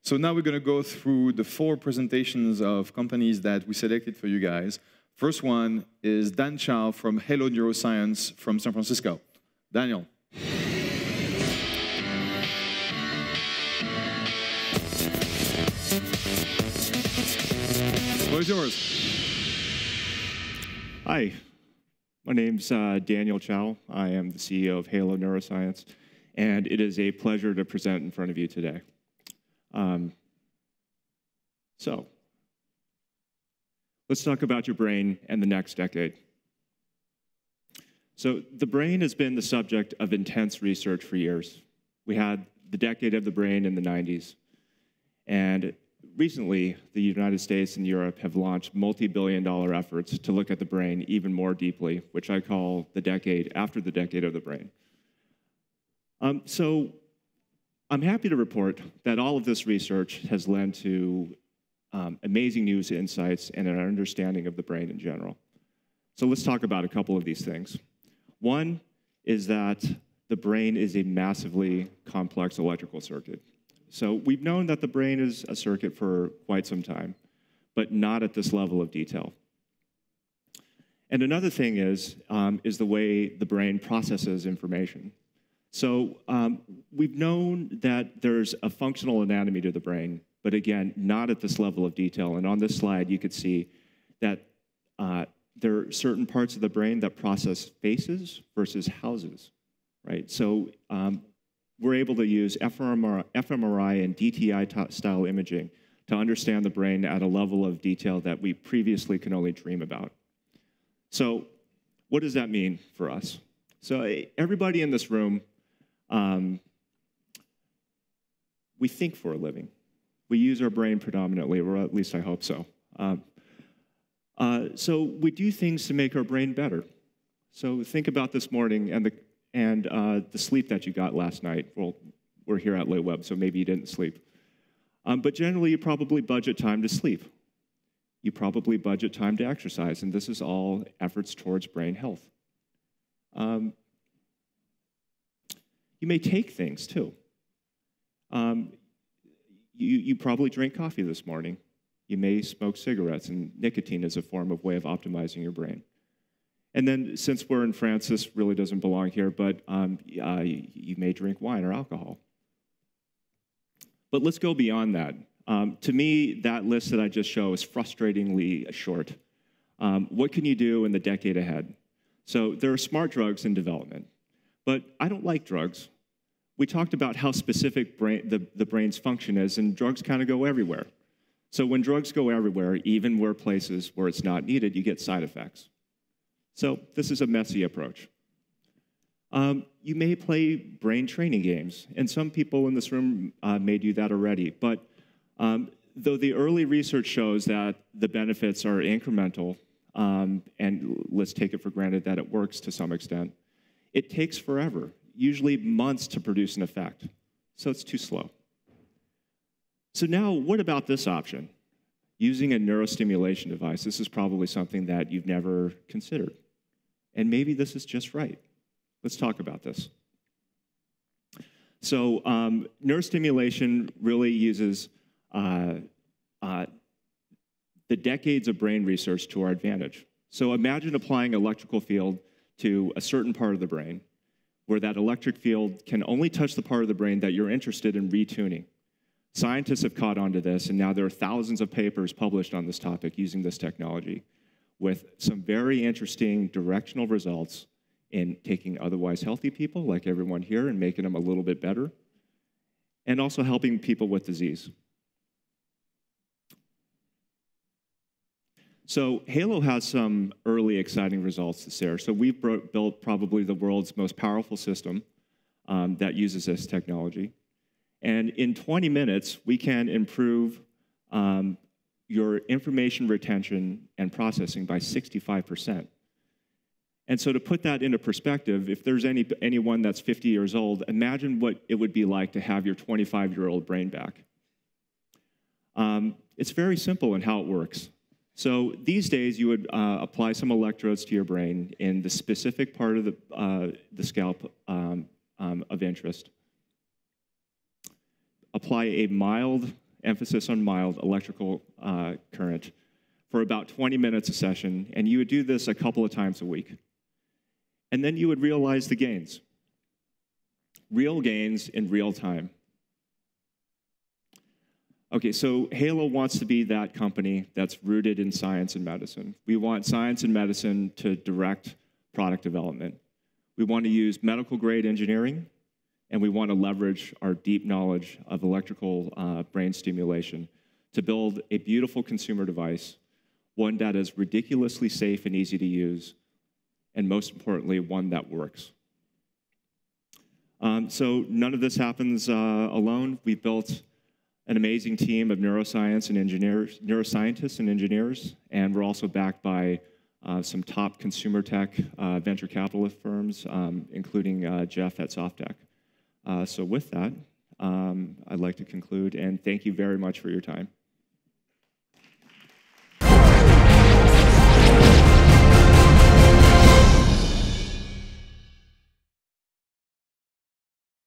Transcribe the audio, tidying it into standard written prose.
So now we're going to go through the 4 presentations of companies that we selected for you guys. First one is Dan Chao from Hello NeuroScience from San Francisco. Daniel. The floor is yours. Hi, my name's Daniel Chao. I am the CEO of Hello NeuroScience, and it is a pleasure to present in front of you today. So, let's talk about your brain and the next decade. So, the brain has been the subject of intense research for years. We had the decade of the brain in the 90s, and recently, the United States and Europe have launched multi-billion-dollar efforts to look at the brain even more deeply, which I call the decade after the decade of the brain. So I'm happy to report that all of this research has led to amazing new insights and an understanding of the brain in general. So let's talk about a couple of these things. One is that the brain is a massively complex electrical circuit. So we've known that the brain is a circuit for quite some time, but not at this level of detail. And another thing is the way the brain processes information. So we've known that there's a functional anatomy to the brain, but again, not at this level of detail. And on this slide, you could see that there are certain parts of the brain that process faces versus houses, right? So we're able to use fMRI and DTI-style imaging to understand the brain at a level of detail that we previously could only dream about. So what does that mean for us? So everybody in this room, we think for a living. We use our brain predominantly, or at least I hope so. So we do things to make our brain better. So think about this morning and the sleep that you got last night. Well, we're here at LeWeb, so maybe you didn't sleep. But generally, you probably budget time to sleep. You probably budget time to exercise, and this is all efforts towards brain health. You may take things, too. You probably drank coffee this morning. You may smoke cigarettes, and nicotine is a way of optimizing your brain. And then, since we're in France, this really doesn't belong here, but you may drink wine or alcohol. But let's go beyond that. To me, that list that I just showed is frustratingly short. What can you do in the decade ahead? So there are smart drugs in development, but I don't like drugs. We talked about how specific the brain's function is, and drugs kind of go everywhere. So when drugs go everywhere, even where places where it's not needed, you get side effects. So this is a messy approach. You may play brain training games, and some people in this room may do that already. But though the early research shows that the benefits are incremental, and let's take it for granted that it works to some extent, it takes forever, usually months to produce an effect. So it's too slow. So now, what about this option? Using a neurostimulation device. This is probably something that you've never considered. And maybe this is just right. Let's talk about this. So neurostimulation really uses the decades of brain research to our advantage. So imagine applying an electrical field to a certain part of the brain, where that electric field can only touch the part of the brain that you're interested in retuning. Scientists have caught on to this, and now there are thousands of papers published on this topic using this technology, with some very interesting directional results in taking otherwise healthy people, like everyone here, and making them a little bit better, and also helping people with disease. So Halo has some early exciting results to share. So we've built probably the world's most powerful system that uses this technology. And in 20 minutes, we can improve your information retention and processing by 65%. And so to put that into perspective, if there's anyone that's 50 years old, imagine what it would be like to have your 25-year-old brain back. It's very simple in how it works. So these days, you would apply some electrodes to your brain in the specific part of the scalp of interest. Apply a mild emphasis on mild, electrical current for about 20 minutes a session, and you would do this a couple of times a week. And then you would realize the gains. Real gains in real time. Okay, so Halo wants to be that company that's rooted in science and medicine. We want science and medicine to direct product development. We want to use medical-grade engineering, and we want to leverage our deep knowledge of electrical brain stimulation to build a beautiful consumer device, one that is ridiculously safe and easy to use, and most importantly, one that works. So none of this happens alone. We've built an amazing team of neuroscientists and engineers, and we're also backed by some top consumer tech venture capitalist firms, including Jeff at SoftTech. So with that, I'd like to conclude, and thank you very much for your time.